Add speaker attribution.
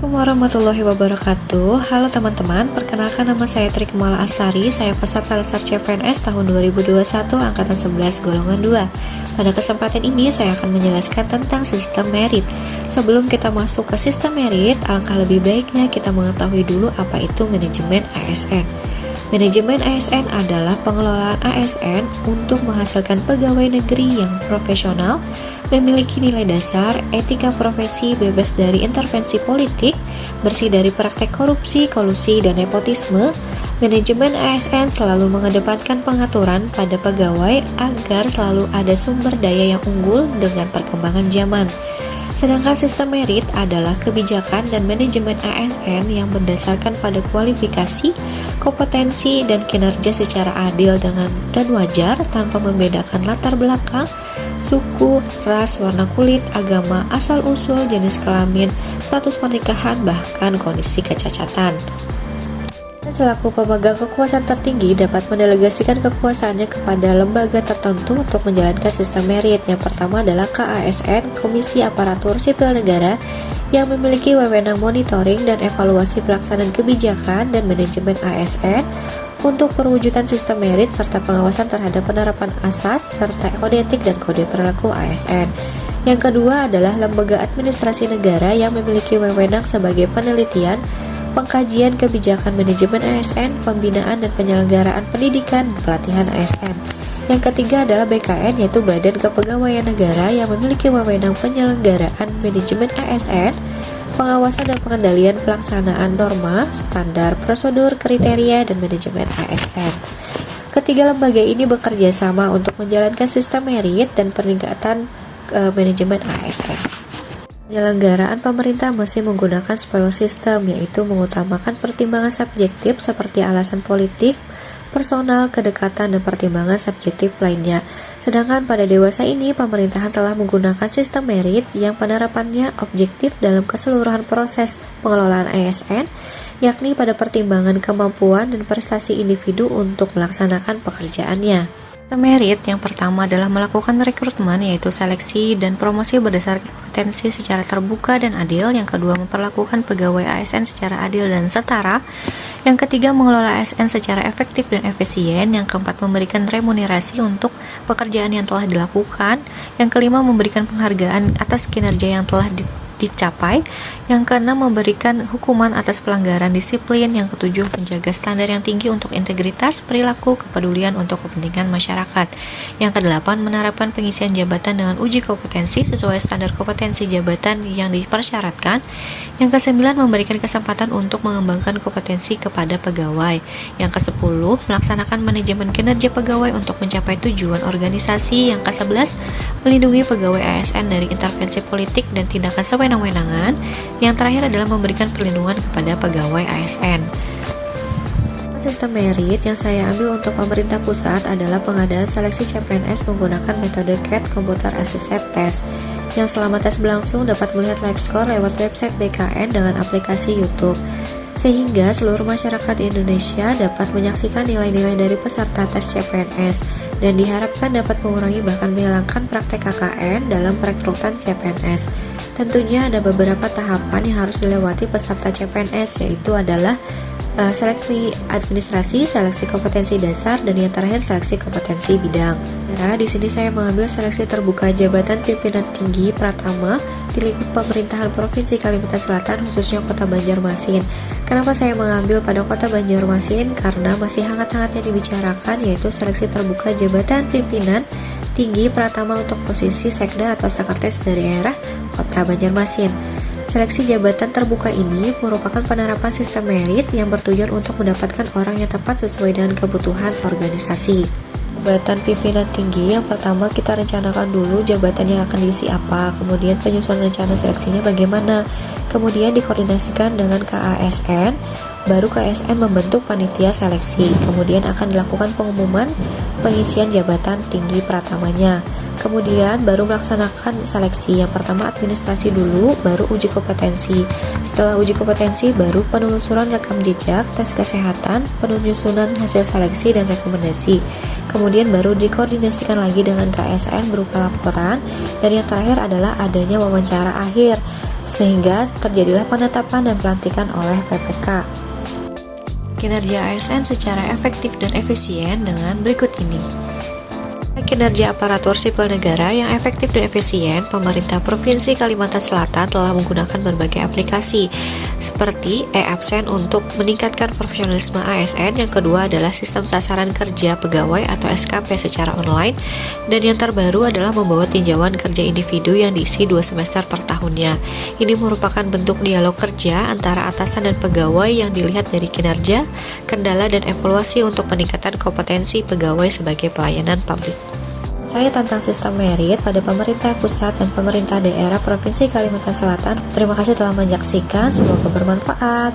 Speaker 1: Assalamualaikum warahmatullahi wabarakatuh. Halo teman-teman, perkenalkan nama saya Tri Kemala Astari. Saya peserta Lesar CPNS tahun 2021 angkatan 11 golongan 2. Pada kesempatan ini saya akan menjelaskan tentang sistem merit. Sebelum kita masuk ke sistem merit, alangkah lebih baiknya kita mengetahui dulu apa itu manajemen ASN. Manajemen ASN adalah pengelolaan ASN untuk menghasilkan pegawai negeri yang profesional, memiliki nilai dasar, etika profesi, bebas dari intervensi politik, bersih dari praktek korupsi, kolusi, dan nepotisme. Manajemen ASN selalu mengedepankan pengaturan pada pegawai agar selalu ada sumber daya yang unggul dengan perkembangan zaman. Sedangkan sistem merit adalah kebijakan dan manajemen ASN yang berdasarkan pada kualifikasi, kompetensi, dan kinerja secara adil dan wajar tanpa membedakan latar belakang, suku, ras, warna kulit, agama, asal-usul, jenis kelamin, status pernikahan, bahkan kondisi kecacatan. Selaku pemegang kekuasaan tertinggi dapat mendelegasikan kekuasaannya kepada lembaga tertentu untuk menjalankan sistem merit. Yang pertama adalah KASN, Komisi Aparatur Sipil Negara, yang memiliki wewenang monitoring dan evaluasi pelaksanaan kebijakan dan manajemen ASN untuk perwujudan sistem merit serta pengawasan terhadap penerapan asas serta kode etik dan kode perilaku ASN. Yang kedua adalah Lembaga Administrasi Negara yang memiliki wewenang sebagai penelitian, pengkajian kebijakan manajemen ASN, pembinaan dan penyelenggaraan pendidikan dan pelatihan ASN. Yang ketiga adalah BKN, yaitu Badan Kepegawaian Negara yang memiliki wewenang penyelenggaraan manajemen ASN, pengawasan dan pengendalian pelaksanaan norma, standar, prosedur, kriteria, dan manajemen ASN. Ketiga lembaga ini bekerja sama untuk menjalankan sistem merit dan peningkatan manajemen ASN. Penyelenggaraan pemerintah masih menggunakan spoil system, yaitu mengutamakan pertimbangan subjektif seperti alasan politik, personal, kedekatan, dan pertimbangan subjektif lainnya. Sedangkan pada dewasa ini, pemerintahan telah menggunakan sistem merit yang penerapannya objektif dalam keseluruhan proses pengelolaan ASN, yakni pada pertimbangan kemampuan dan prestasi individu untuk melaksanakan pekerjaannya. Merit yang pertama adalah melakukan rekrutmen, yaitu seleksi dan promosi berdasarkan kompetensi secara terbuka dan adil. Yang kedua, memperlakukan pegawai ASN secara adil dan setara. Yang ketiga, mengelola ASN secara efektif dan efisien. Yang keempat, memberikan remunerasi untuk pekerjaan yang telah dilakukan. Yang kelima, memberikan penghargaan atas kinerja yang telah dicapai. Yang keenam, memberikan hukuman atas pelanggaran disiplin. Yang ketujuh, menjaga standar yang tinggi untuk integritas, perilaku, kepedulian untuk kepentingan masyarakat. Yang kedelapan, menerapkan pengisian jabatan dengan uji kompetensi sesuai standar kompetensi jabatan yang dipersyaratkan. Yang kesembilan, memberikan kesempatan untuk mengembangkan kompetensi kepada pegawai. Yang kesepuluh, melaksanakan manajemen kinerja pegawai untuk mencapai tujuan organisasi. Yang kesebelas, melindungi pegawai ASN dari intervensi politik dan tindakan sewenang-wenangan. Yang terakhir adalah memberikan perlindungan kepada pegawai ASN. Sistem merit yang saya ambil untuk pemerintah pusat adalah pengadaan seleksi CPNS menggunakan metode CAT Computer Assisted Test, yang selama tes berlangsung dapat melihat live score lewat website BKN dengan aplikasi YouTube, sehingga seluruh masyarakat di Indonesia dapat menyaksikan nilai-nilai dari peserta tes CPNS dan diharapkan dapat mengurangi bahkan menghilangkan praktek KKN dalam perekrutan CPNS. Tentunya ada beberapa tahapan yang harus dilewati peserta CPNS, yaitu adalah seleksi administrasi, seleksi kompetensi dasar, dan yang terakhir seleksi kompetensi bidang. Nah, di sini saya mengambil seleksi terbuka jabatan pimpinan tinggi Pratama di lingkup pemerintahan Provinsi Kalimantan Selatan, khususnya Kota Banjarmasin. Kenapa saya mengambil pada Kota Banjarmasin? Karena masih hangat-hangatnya dibicarakan, yaitu seleksi terbuka jabatan pimpinan tinggi Pratama untuk posisi sekda atau sekretaris daerah Kota Banjarmasin. Seleksi jabatan terbuka ini merupakan penerapan sistem merit yang bertujuan untuk mendapatkan orang yang tepat sesuai dengan kebutuhan organisasi. Jabatan pimpinan tinggi yang pertama kita rencanakan dulu jabatan yang akan diisi apa, kemudian penyusunan rencana seleksinya bagaimana, kemudian dikoordinasikan dengan KASN, baru KASN membentuk panitia seleksi, kemudian akan dilakukan pengumuman pengisian jabatan tinggi pratamanya. Kemudian baru melaksanakan seleksi. Yang pertama administrasi dulu, baru uji kompetensi. Setelah uji kompetensi, baru penelusuran rekam jejak, tes kesehatan, penyusunan hasil seleksi dan rekomendasi. Kemudian baru dikoordinasikan lagi dengan KSN berupa laporan. Dan yang terakhir adalah adanya wawancara akhir. sehingga terjadilah penetapan dan pelantikan oleh PPK. Kinerja ASN secara efektif dan efisien dengan berikut ini. Kinerja aparatur sipil negara yang efektif dan efisien, pemerintah Provinsi Kalimantan Selatan telah menggunakan berbagai aplikasi seperti e-absen untuk meningkatkan profesionalisme ASN. Yang kedua adalah sistem sasaran kerja pegawai atau SKP secara online, dan yang terbaru adalah membawa tinjauan kerja individu yang diisi 2 semester per tahunnya. Ini merupakan bentuk dialog kerja antara atasan dan pegawai yang dilihat dari kinerja, kendala, dan evaluasi untuk peningkatan kompetensi pegawai sebagai pelayanan publik. Saya tantang sistem merit pada pemerintah pusat dan pemerintah daerah Provinsi Kalimantan Selatan. Terima kasih telah menyaksikan, semoga bermanfaat.